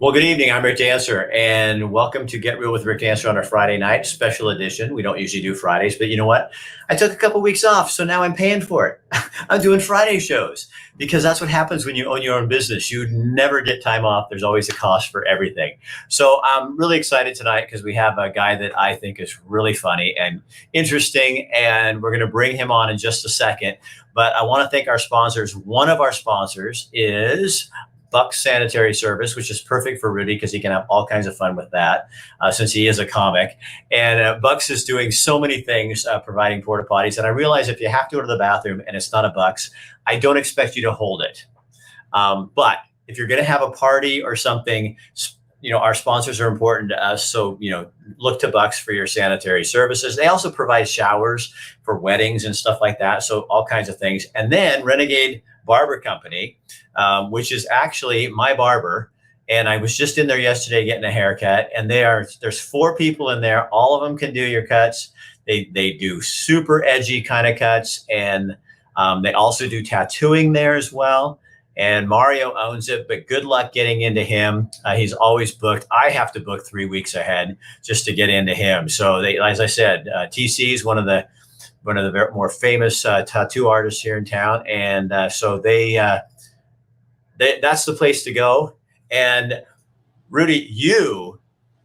Well, good evening. I'm Rick Dancer, and welcome to Get Real with Rick Dancer on a Friday night special edition. We don't usually do Fridays, but you know what? I took a couple weeks off, so now I'm paying for it. I'm doing Friday shows because that's what happens when you own your own business. You never get time off. There's always a cost for everything. So I'm really excited tonight because we have a guy that I think is really funny and interesting, and we're going to bring him on in just a second. But I want to thank our sponsors. One of our sponsors is Buck's Sanitary Service, which is perfect for Rudy because he can have all kinds of fun with that since he is a comic. And Buck's is doing so many things, providing porta potties. And I realize if you have to go to the bathroom and it's not a Buck's, I don't expect you to hold it. But if you're going to have a party or something, our sponsors are important to us. So, look to Bucks for your sanitary services. They also provide showers for weddings and stuff like that. So all kinds of things. And then Renegade Barber Company, which is actually my barber. And I was just in there yesterday getting a haircut, and there's 4 people in there. All of them can do your cuts. They do super edgy kind of cuts. And they also do tattooing there as well. And Mario owns it, but good luck getting into him. He's always booked. I have to book 3 weeks ahead just to get into him. So as I said, TC is one of the more famous tattoo artists here in town, and so that's the place to go. And Rudy, you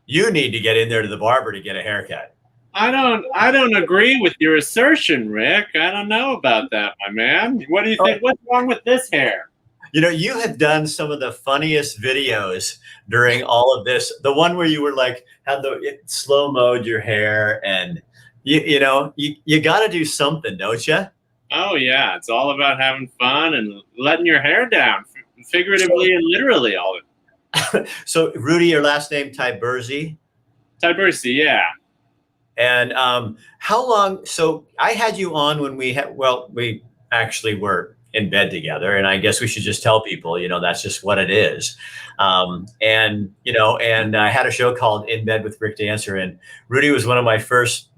need to get in there to the barber to get a haircut. I don't agree with your assertion, Rick. I don't know about that, my man. What do you think? What's wrong with this hair? You have done some of the funniest videos during all of this. The one where you were like, had the slow mode your hair, and you got to do something, don't you? Oh yeah, it's all about having fun and letting your hair down, figuratively and literally, all of it. So, Rudy, your last name Tyburczy? Tyburczy, yeah. And how long? So, I had you on when we actually were in bed together, and I guess we should just tell people, that's just what it is. And I had a show called In Bed with Rick Dancer, and Rudy was one of my first.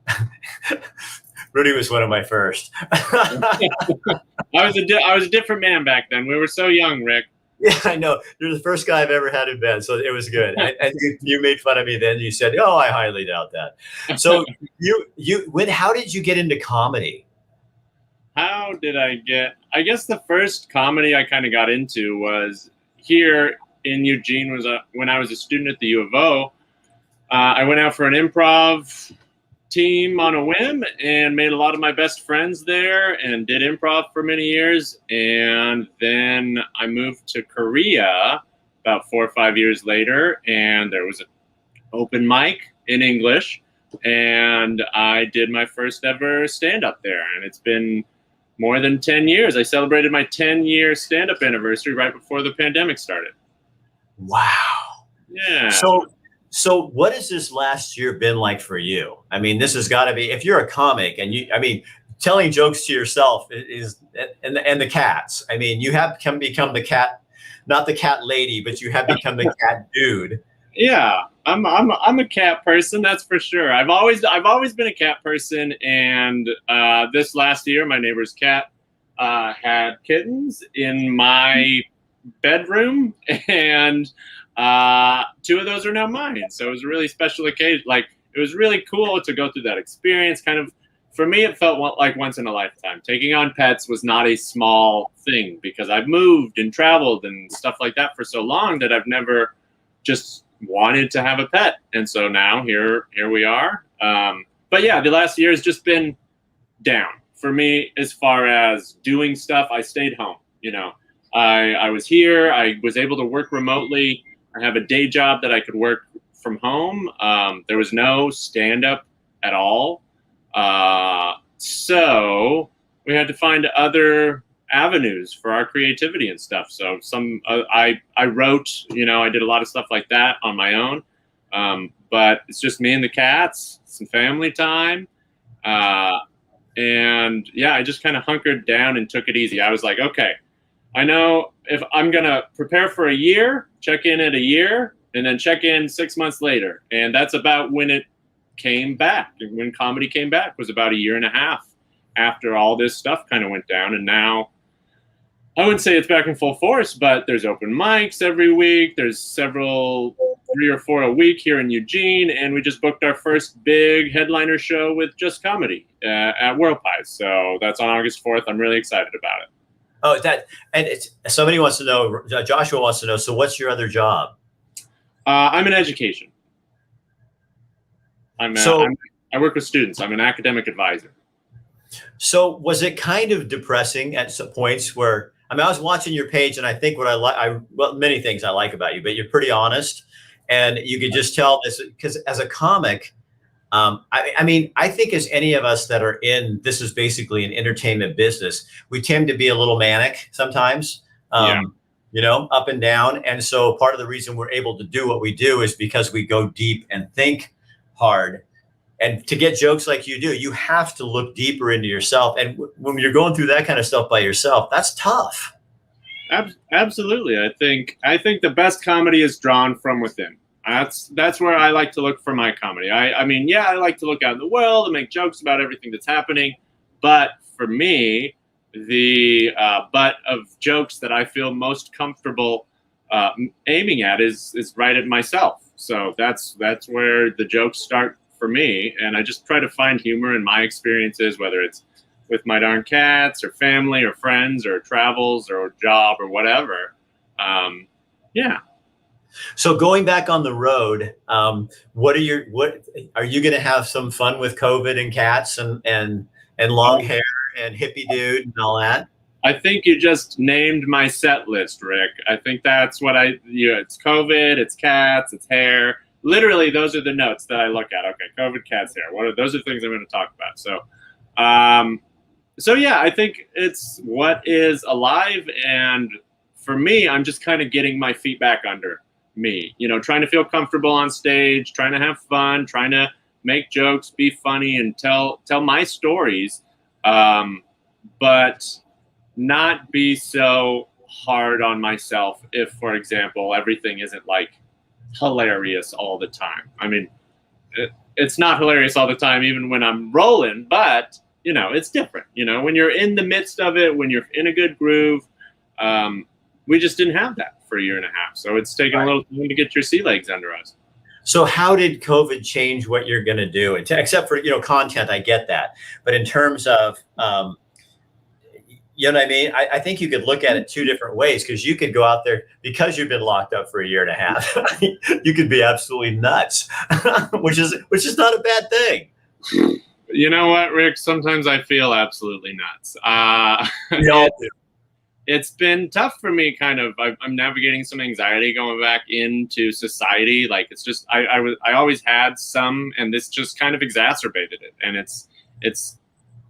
Rudy was one of my first. I was a different man back then. We were so young, Rick. Yeah, I know. You're the first guy I've ever had in bed, so it was good. And you made fun of me then. You said, "Oh, I highly doubt that." So how did you get into comedy? How did I guess the first comedy I kind of got into was here in Eugene. When I was a student at the U of O. I went out for an improv team on a whim and made a lot of my best friends there and did improv for many years. And then I moved to Korea about 4 or 5 years later, and there was an open mic in English, and I did my first ever stand-up there. And it's been more than 10 years. I celebrated my 10-year stand-up anniversary right before the pandemic started. Wow. Yeah. So what has this last year been like for you? I mean, this has got to be, if you're a comic and telling jokes to yourself is, and the cats, I mean, you have become the cat, not the cat lady, but you have become the cat dude. Yeah, I'm a cat person, that's for sure. I've always been a cat person, and this last year, my neighbor's cat had kittens in my bedroom, and 2 of those are now mine. So it was a really special occasion. Like, it was really cool to go through that experience. Kind of, for me, it felt like once in a lifetime. Taking on pets was not a small thing because I've moved and traveled and stuff like that for so long that I've never just wanted to have a pet. And so now here we are. But yeah, the last year has just been down for me as far as doing stuff. I stayed home, I was here. I was able to work remotely. I have a day job that I could work from home. There was no stand-up at all. So we had to find other avenues for our creativity and stuff. So I wrote, I did a lot of stuff like that on my own. But it's just me and the cats, some family time. And yeah, I just kind of hunkered down and took it easy. I was like, okay, I know if I'm going to prepare for a year, check in at a year, and then check in 6 months later. And that's about when it came back. When comedy came back was about a year and a half after all this stuff kind of went down. And now I wouldn't say it's back in full force, but there's open mics every week. There's 3 or 4 a week here in Eugene, and we just booked our first big headliner show with Just Comedy at World Pies. So that's on August 4th. I'm really excited about it. Oh, somebody wants to know. Joshua wants to know. So, what's your other job? I'm in education. I work with students. I'm an academic advisor. So, was it kind of depressing at some points where? I mean, I was watching your page, and I think what I like, well, many things I like about you, but you're pretty honest, and you could just tell this because as a comic, I mean, I think as any of us that are in, this is basically an entertainment business, we tend to be a little manic sometimes, you know, up and down. And so part of the reason we're able to do what we do is because we go deep and think hard. And to get jokes like you do, you have to look deeper into yourself. And when you're going through that kind of stuff by yourself, that's tough. Absolutely. I think the best comedy is drawn from within. That's where I like to look for my comedy. I mean, yeah, I like to look out in the world and make jokes about everything that's happening. But for me, the butt of jokes that I feel most comfortable aiming at is right at myself. So that's where the jokes start for me. And I just try to find humor in my experiences, whether it's with my darn cats or family or friends or travels or job or whatever. Yeah. So going back on the road, what are you going to have some fun with COVID and cats and long hair and hippie dude and all that? I think you just named my set list, Rick. I think that's what it's COVID, it's cats, it's hair. Literally, those are the notes that I look at. Okay, COVID, cats, hair. Those are things I'm going to talk about. So yeah, I think it's what is alive. And for me, I'm just kind of getting my feet back under me, you know, trying to feel comfortable on stage, trying to have fun, trying to make jokes, be funny, and tell my stories, but not be so hard on myself if, for example, everything isn't like hilarious all the time. I mean, it's not hilarious all the time, even when I'm rolling, but you know, it's different. You know, when you're in the midst of it, when you're in a good groove, we just didn't have that for a year and a half. So it's taken a little time to get your sea legs under us. So how did COVID change what you're going to do? Except for, you know, content, I get that. But in terms of, you know what I mean? I think you could look at it 2 different ways, because you could go out there, because you've been locked up for a year and a half, you could be absolutely nuts, which is not a bad thing. You know what, Rick? Sometimes I feel absolutely nuts. We all do. It's been tough for me, kind of. I'm navigating some anxiety going back into society. Like, it's just, I always had some, and this just kind of exacerbated it. And it's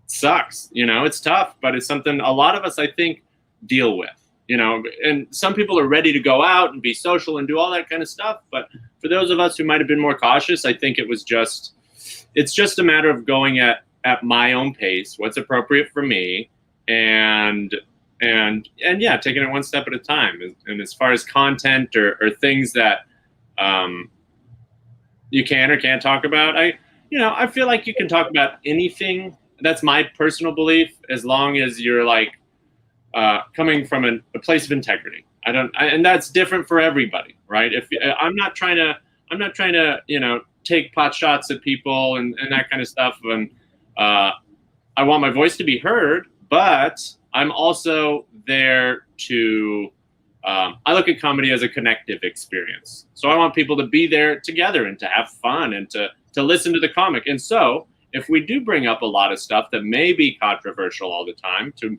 sucks, you know, it's tough, but it's something a lot of us, I think, deal with, you know, and some people are ready to go out and be social and do all that kind of stuff. But for those of us who might have been more cautious, I think it's just a matter of going at my own pace, what's appropriate for me, and yeah, taking it one step at a time. And as far as content or things that you can or can't talk about, I feel like you can talk about anything. That's my personal belief, as long as you're like coming from a place of integrity. And that's different for everybody, right? If I'm not trying to, you know, take pot shots at people and that kind of stuff. And I want my voice to be heard, but I'm also there to, I look at comedy as a connective experience. So I want people to be there together and to have fun and to listen to the comic. And so if we do bring up a lot of stuff that may be controversial all the time to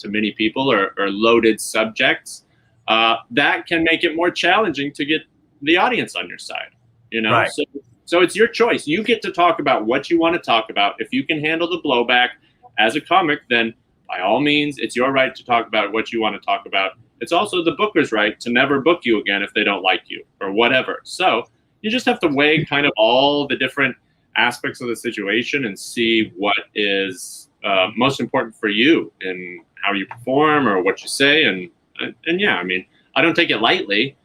many people, or loaded subjects, that can make it more challenging to get the audience on your side, you know? Right. So it's your choice. You get to talk about what you want to talk about. If you can handle the blowback as a comic, then by all means, it's your right to talk about what you want to talk about. It's also the booker's right to never book you again if they don't like you or whatever. So you just have to weigh kind of all the different aspects of the situation and see what is most important for you in how you perform or what you say. And yeah, I mean, I don't take it lightly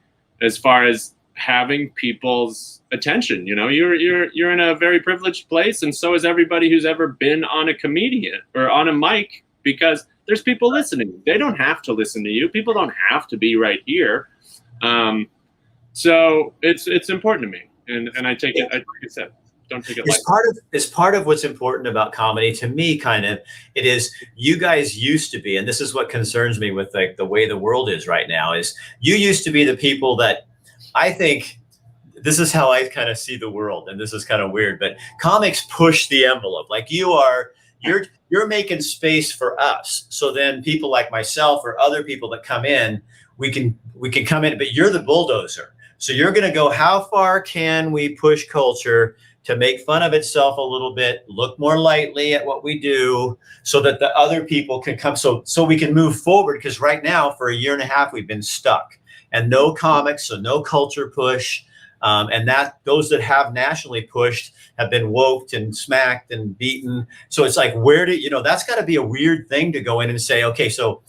as far as having people's attention. You know, you're in a very privileged place, and so is everybody who's ever been on a comedian or on a mic, because there's people listening. They don't have to listen to you. People don't have to be right here. So it's important to me, and I take it. Like I said, don't take it lightly. It's part of what's important about comedy to me. Kind of, it is. You guys used to be, and this is what concerns me with like the way the world is right now. Is you used to be the people that I think. This is how I kind of see the world, and this is kind of weird, but comics push the envelope. Like you're making space for us. So then people like myself or other people that come in, we can come in, but you're the bulldozer. So you're going to go, how far can we push culture to make fun of itself a little bit, look more lightly at what we do so that the other people can come. So we can move forward. Because right now for a year and a half, we've been stuck and no comics, so no culture push. And that those that have nationally pushed have been woked and smacked and beaten. So it's like, that's got to be a weird thing to go in and say, okay, so,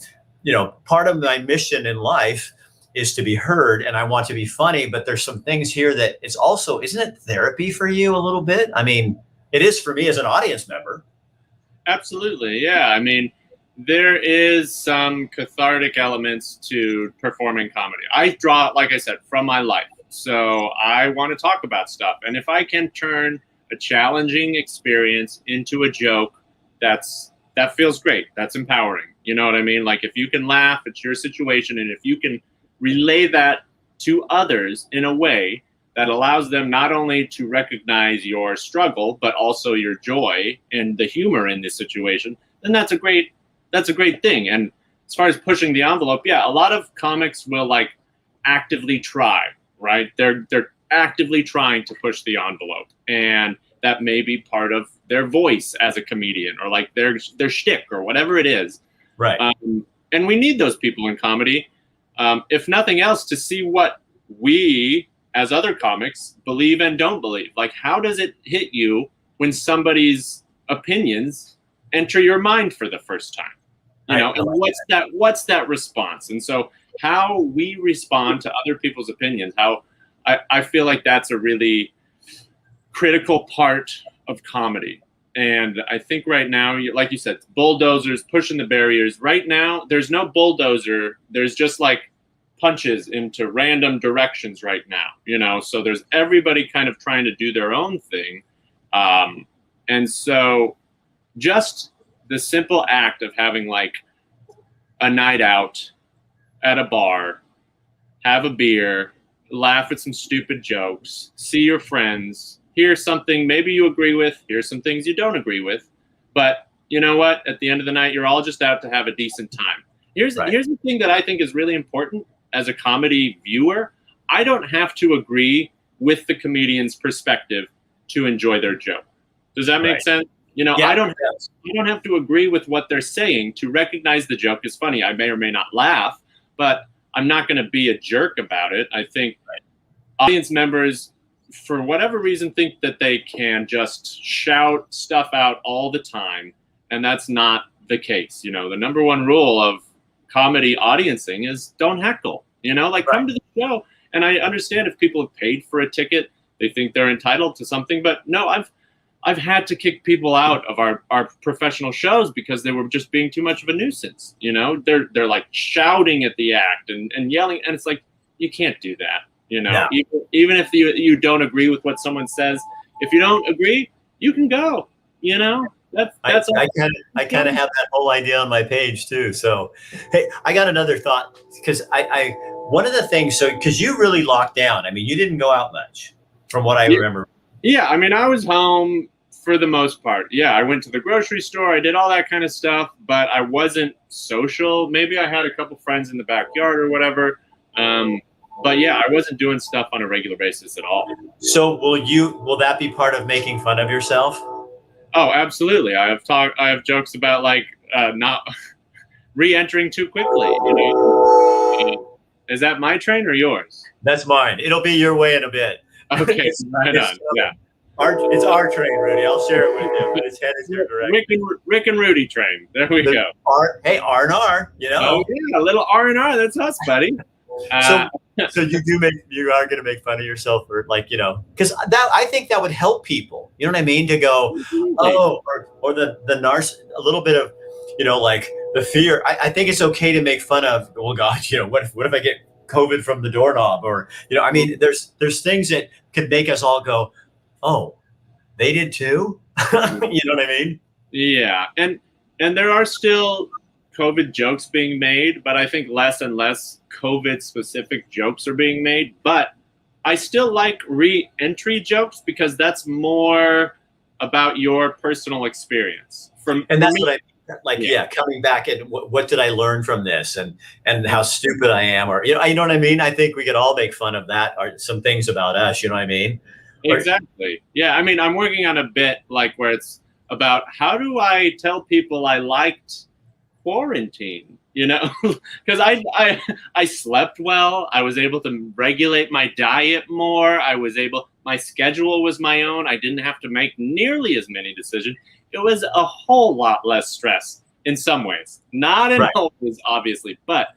part of my mission in life is to be heard and I want to be funny, but there's some things here that it's also, isn't it therapy for you a little bit? I mean, it is for me as an audience member. Absolutely. Yeah. I mean, there is some cathartic elements to performing comedy. I draw, like I said, from my life. So I want to talk about stuff. And if I can turn a challenging experience into a joke, that feels great. That's empowering. You know what I mean? Like if you can laugh at your situation and if you can relay that to others in a way that allows them not only to recognize your struggle, but also your joy and the humor in this situation, then that's a great thing. And as far as pushing the envelope, yeah, a lot of comics will like actively try, right? They're actively trying to push the envelope, and that may be part of their voice as a comedian or like their shtick or whatever it is. Right. And we need those people in comedy. If nothing else, to see what we as other comics believe and don't believe. Like, how does it hit you when somebody's opinions enter your mind for the first time? And what's that response? And so how we respond to other people's opinions, how I feel like that's a really critical part of comedy. And I think right now, like you said, bulldozers pushing the barriers. Right now, there's no bulldozer. There's just like punches into random directions right now, so there's everybody kind of trying to do their own thing. And so just the simple act of having like a night out at a bar, have a beer, laugh at some stupid jokes, see your friends, hear something maybe you agree with, hear some things you don't agree with. But you know what? At the end of the night, you're all just out to have a decent time. Here's the thing that I think is really important as a comedy viewer. I don't have to agree with the comedian's perspective to enjoy their joke. Does that make sense? Yeah, I don't have to agree with what they're saying to recognize the joke is funny. I may or may not laugh, but I'm not going to be a jerk about it. I think audience members, for whatever reason, think that they can just shout stuff out all the time, and that's not the case. The number one rule of comedy audiencing is don't heckle. Come to the show. And I understand if people have paid for a ticket, they think they're entitled to something. But no, I've had to kick people out of our professional shows because they were just being too much of a nuisance. They're like shouting at the act and yelling, and it's like, you can't do that. Yeah. Even if you don't agree with what someone says, if you don't agree, you can go. That's I kind of have that whole idea on my page too. So, hey, I got another thought because I one of the things, so because you really locked down. I mean, you didn't go out much, from what I remember. Yeah, I mean, I was home for the most part. Yeah, I went to the grocery store. I did all that kind of stuff, but I wasn't social. Maybe I had a couple friends in the backyard or whatever. But yeah, I wasn't doing stuff on a regular basis at all. So will that be part of making fun of yourself? Oh, absolutely. I have jokes about like not re-entering too quickly. Is that my train or yours? That's mine. It'll be your way in a bit. Okay, right on. Yeah. It's our train, Rudy. I'll share it with you, but it's headed your direction. Rick and Rudy train. There we go. R&R, Oh, yeah, a little R&R. That's us, buddy. So you are going to make fun of yourself, or because I think that would help people. You know what I mean? To go, or the narcissist, a little bit of, like the fear. I think it's okay to make fun of, well, God, what if I get COVID from the doorknob? Or, I mean, there's things that could make us all go, oh, they did too. You know what I mean? Yeah, and there are still COVID jokes being made, but I think less and less COVID specific jokes are being made. But I still like re-entry jokes because that's more about your personal experience. And that's me, what I like. Yeah, coming back and what did I learn from this, and how stupid I am, or you know what I mean. I think we could all make fun of that, or some things about us. You know what I mean? exactly. Yeah, I mean, I'm working on a bit like where it's about how do I tell people I liked quarantine, because I slept well. I was able to regulate my diet more. My schedule was my own. I didn't have to make nearly as many decisions. It was a whole lot less stress in some ways, not in all ways, obviously, but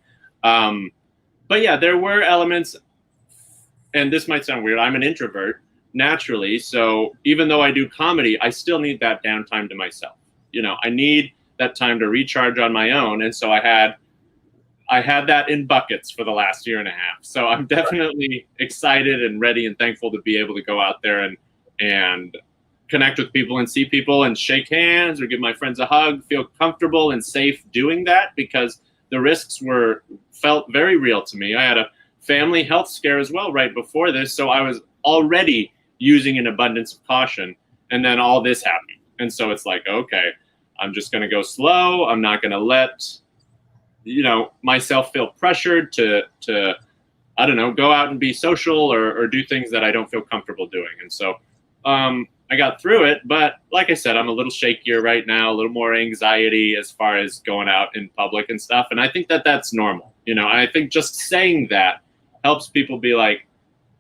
yeah, there were elements, and this might sound weird. I'm an introvert naturally, so even though I do comedy, I still need that downtime to myself. I need that time to recharge on my own, and so I had that in buckets for the last year and a half. So I'm definitely excited and ready and thankful to be able to go out there and connect with people and see people and shake hands or give my friends a hug, feel comfortable and safe doing that, because the risks felt very real to me. I had a family health scare as well right before this, so I was already using an abundance of caution, and then all this happened. And so it's like, okay, I'm just going to go slow. I'm not going to let, myself feel pressured to, I don't know, go out and be social or do things that I don't feel comfortable doing. And so I got through it. But like I said, I'm a little shakier right now, a little more anxiety as far as going out in public and stuff. And I think that that's normal. I think just saying that helps people be like,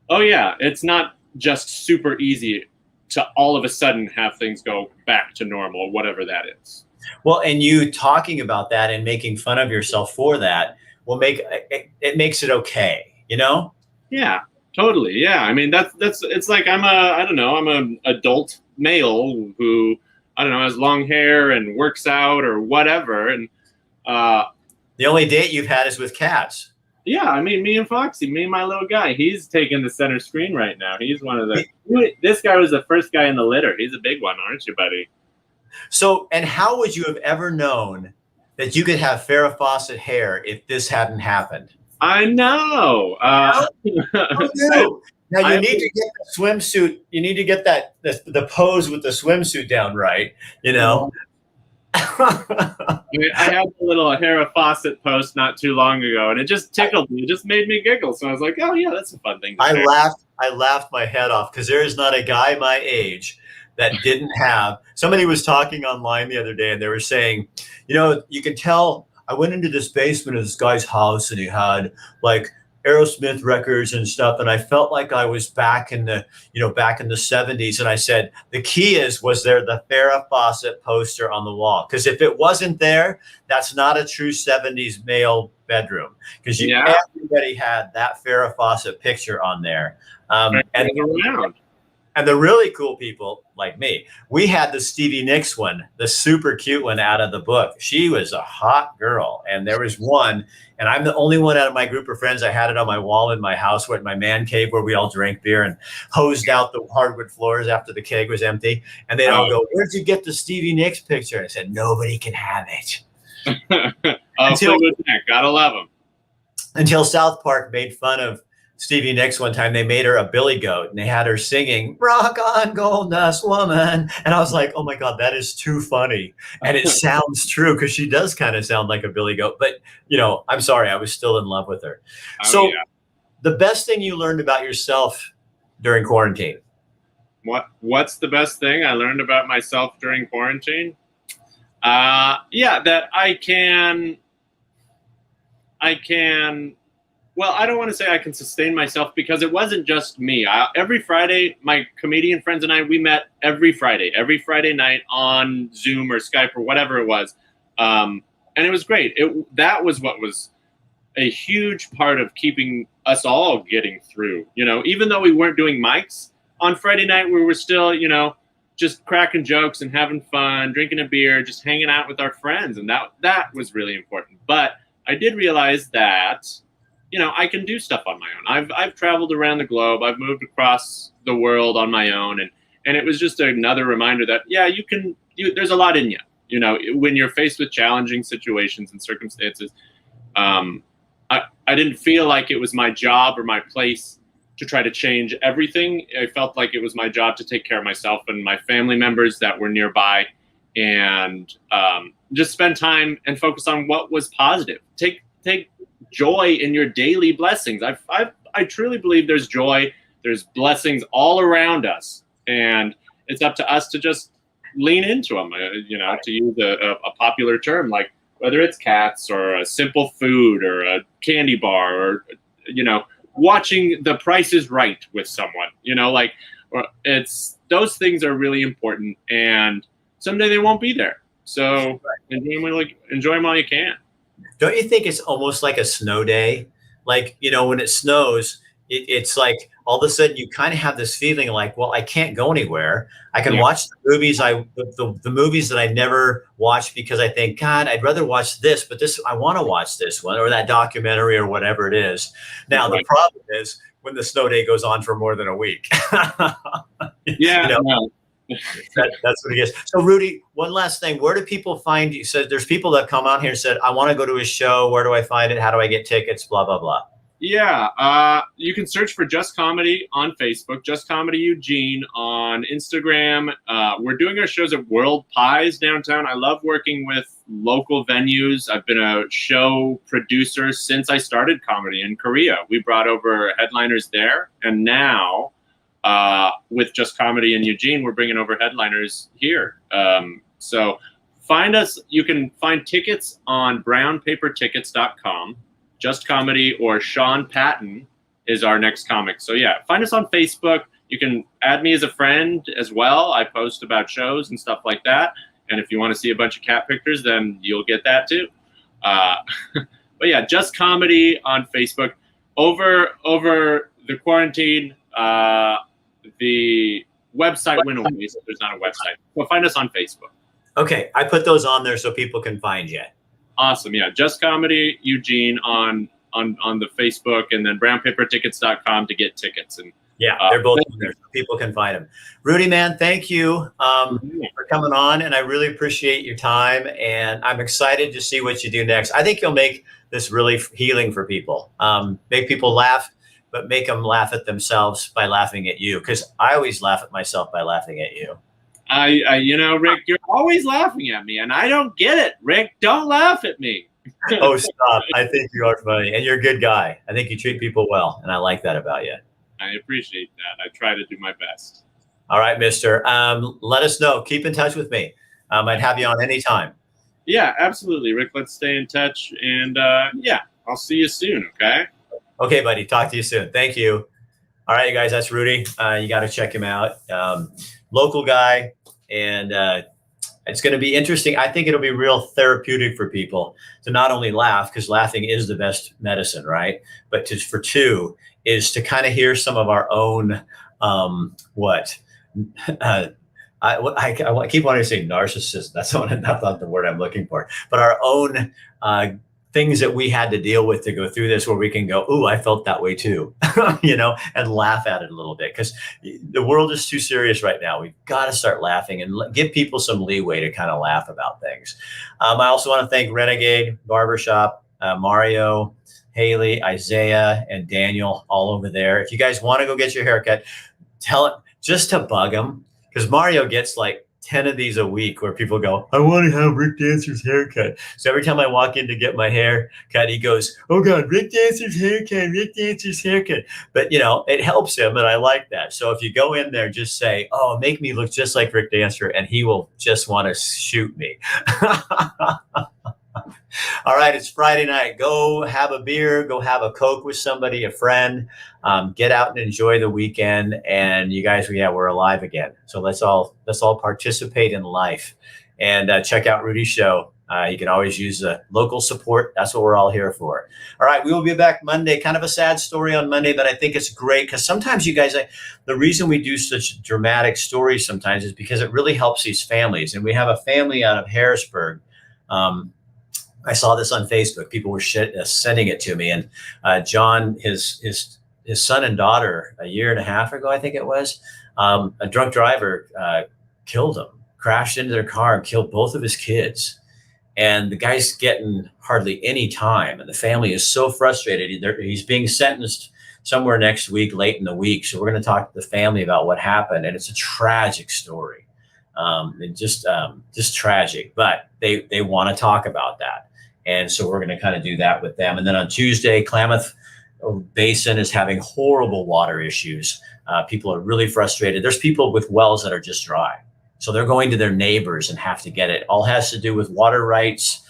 oh, yeah, it's not just super easy to all of a sudden have things go back to normal, whatever that is. Well, and you talking about that and making fun of yourself for that it makes it okay, Yeah, totally. Yeah. I mean, it's like I'm an adult male who, I don't know, has long hair and works out or whatever. And the only date you've had is with cats. Yeah, I mean, me and Foxy, me and my little guy, he's taking the center screen right now. He's one of this guy was the first guy in the litter. He's a big one, aren't you, buddy? So, and how would you have ever known that you could have Farrah Fawcett hair if this hadn't happened? I know. Now you need to get the swimsuit. You need to get the pose with the swimsuit down right, I had a little Farrah Fawcett post not too long ago, and it just tickled me. It just made me giggle. So I was like, "Oh yeah, that's a fun thing." I laughed my head off because there is not a guy my age that didn't have. Somebody was talking online the other day, and they were saying, you can tell. I went into this basement of this guy's house, and he had like Aerosmith records and stuff, and I felt like I was back in the 70s. And I said, the key was there the Farrah Fawcett poster on the wall? Because if it wasn't there, that's not a true 70s male bedroom. Because everybody had that Farrah Fawcett picture on there. And the really cool people like me, we had the Stevie Nicks one, the super cute one out of the book. She was a hot girl. And there was one, and I'm the only one out of my group of friends. I had it on my wall in my house, in my man cave, where we all drank beer and hosed out the hardwood floors after the keg was empty. And they'd all go, "Where'd you get the Stevie Nicks picture?" I said, "Nobody can have it." Gotta love them. Until South Park made fun of Stevie Nicks one time. They made her a billy goat, and they had her singing "Rock on, Gold Dust Woman," and I was like, "Oh my God, that is too funny!" And it sounds true because she does kind of sound like a billy goat. But I'm sorry, I was still in love with her. The best thing you learned about yourself during quarantine? What's the best thing I learned about myself during quarantine? That I can. Well, I don't want to say I can sustain myself because it wasn't just me. Every Friday, my comedian friends and I, we met every Friday night on Zoom or Skype or whatever it was. And it was great. That was what was a huge part of keeping us all getting through. Even though we weren't doing mics on Friday night, we were still, just cracking jokes and having fun, drinking a beer, just hanging out with our friends. And that was really important. But I did realize that, I can do stuff on my own. I've traveled around the globe. I've moved across the world on my own. And it was just another reminder that, yeah, there's a lot in you. When you're faced with challenging situations and circumstances, I didn't feel like it was my job or my place to try to change everything. I felt like it was my job to take care of myself and my family members that were nearby, and just spend time and focus on what was positive. Take joy in your daily blessings. I truly believe there's joy, there's blessings all around us, and it's up to us to just lean into them. To use a popular term, like whether it's cats or a simple food or a candy bar or watching The Price is Right with someone. It's those things are really important, and someday they won't be there. So enjoy them while you can. Don't you think it's almost like a snow day? Like, when it snows, it's like all of a sudden you kind of have this feeling like, well, I can't go anywhere. I can watch the movies the movies that I never watched because I think, God, I'd rather watch this, but I want to watch this one or that documentary or whatever it is. Now, the problem is when the snow day goes on for more than a week. Yeah. That's what it is. So, Rudy, one last thing. Where do people find you? So there's people that come out here and said, I want to go to his show. Where do I find it? How do I get tickets? Blah, blah, blah. Yeah, you can search for Just Comedy on Facebook, Just Comedy Eugene on Instagram. We're doing our shows at World Pies downtown. I love working with local venues. I've been a show producer since I started comedy in Korea. We brought over headliners there, and now with Just Comedy in Eugene, we're bringing over headliners here. So find us. You can find tickets on brownpapertickets.com. Just Comedy or Sean Patton is our next comic. So yeah, find us on Facebook. You can add me as a friend as well. I post about shows and stuff like that. And if you want to see a bunch of cat pictures, then you'll get that too. But yeah, Just Comedy on Facebook. Over the quarantine, the website went away, so there's not a website. So find us on Facebook. Okay, I put those on there so people can find you. Awesome. Yeah. Just Comedy Eugene on the Facebook, and then brownpapertickets.com to get tickets. And they're both on there so people can find them. Rudy, man, thank you for coming on, and I really appreciate your time, and I'm excited to see what you do next. I think you'll make this really healing for people. Make people laugh, but make them laugh at themselves by laughing at you, because I always laugh at myself by laughing at you. Rick, you're always laughing at me, and I don't get it. Rick, don't laugh at me. Oh, stop. I think you are funny, and you're a good guy. I think you treat people well, and I like that about you. I appreciate that. I try to do my best. All right, mister. Let us know. Keep in touch with me. I'd have you on anytime. Yeah, absolutely, Rick. Let's stay in touch, and I'll see you soon, okay? Okay, buddy. Talk to you soon. Thank you. All right, you guys, that's Rudy. You got to check him out. Local guy. And it's going to be interesting. I think it'll be real therapeutic for people to not only laugh, because laughing is the best medicine, right? But for two is to kind of hear some of our own, I keep wanting to say narcissist. That's not the word I'm looking for, but our own things that we had to deal with to go through this, where we can go, ooh, I felt that way too, and laugh at it a little bit, because the world is too serious right now. We've got to start laughing and give people some leeway to kind of laugh about things. I also want to thank Renegade Barbershop, Mario, Haley, Isaiah, and Daniel all over there. If you guys want to go get your haircut, tell it just to bug them, because Mario gets like 10 of these a week where people go, I want to have Rick Dancer's haircut. So every time I walk in to get my hair cut, he goes, oh God, Rick Dancer's haircut, Rick Dancer's haircut. But it helps him, and I like that. So if you go in there, just say, oh, make me look just like Rick Dancer, and he will just want to shoot me. All right, it's Friday night. Go have a beer, go have a Coke with somebody, a friend. Get out and enjoy the weekend. And you guys, we're alive again. So let's all participate in life, and check out Rudy's show. You can always use the local support. That's what we're all here for. All right, we will be back Monday. Kind of a sad story on Monday, but I think it's great because sometimes you guys, the reason we do such dramatic stories sometimes is because it really helps these families. And we have a family out of Harrisburg. I saw this on Facebook. People were sending it to me, and John, his son and daughter, a year and a half ago, I think it was, a drunk driver killed him, crashed into their car, and killed both of his kids. And the guy's getting hardly any time, and the family is so frustrated. He's being sentenced somewhere next week, late in the week. So we're going to talk to the family about what happened, and it's a tragic story, and just tragic. But they want to talk about that, and so we're going to kind of do that with them. And then on Tuesday, Klamath Basin is having horrible water issues. People are really frustrated. There's people with wells that are just dry. So they're going to their neighbors and have to get it. All has to do with water rights,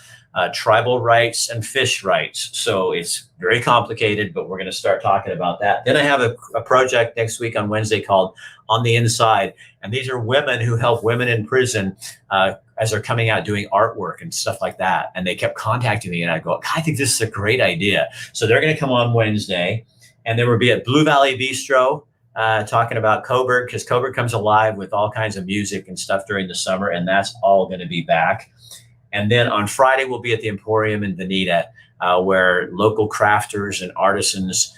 tribal rights, and fish rights. So it's very complicated, but we're going to start talking about that. Then I have a project next week on Wednesday called On the Inside. And these are women who help women in prison as they're coming out doing artwork and stuff like that. And they kept contacting me, and I go, I think this is a great idea. So they're going to come on Wednesday, and then we'll be at Blue Valley Bistro, talking about Coburg, because Coburg comes alive with all kinds of music and stuff during the summer, and that's all going to be back. And then on Friday, we'll be at the Emporium in Veneta, where local crafters and artisans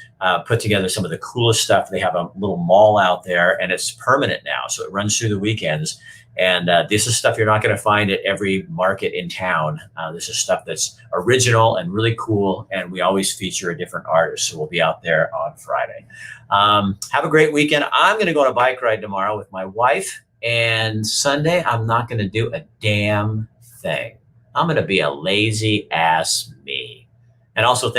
put together some of the coolest stuff. They have a little mall out there, and it's permanent now, so it runs through the weekends. And this is stuff you're not going to find at every market in town. This is stuff that's original and really cool, and we always feature a different artist. So we'll be out there on Friday. Have a great weekend. I'm going to go on a bike ride tomorrow with my wife, and Sunday I'm not going to do a damn thing. I'm going to be a lazy ass me. And also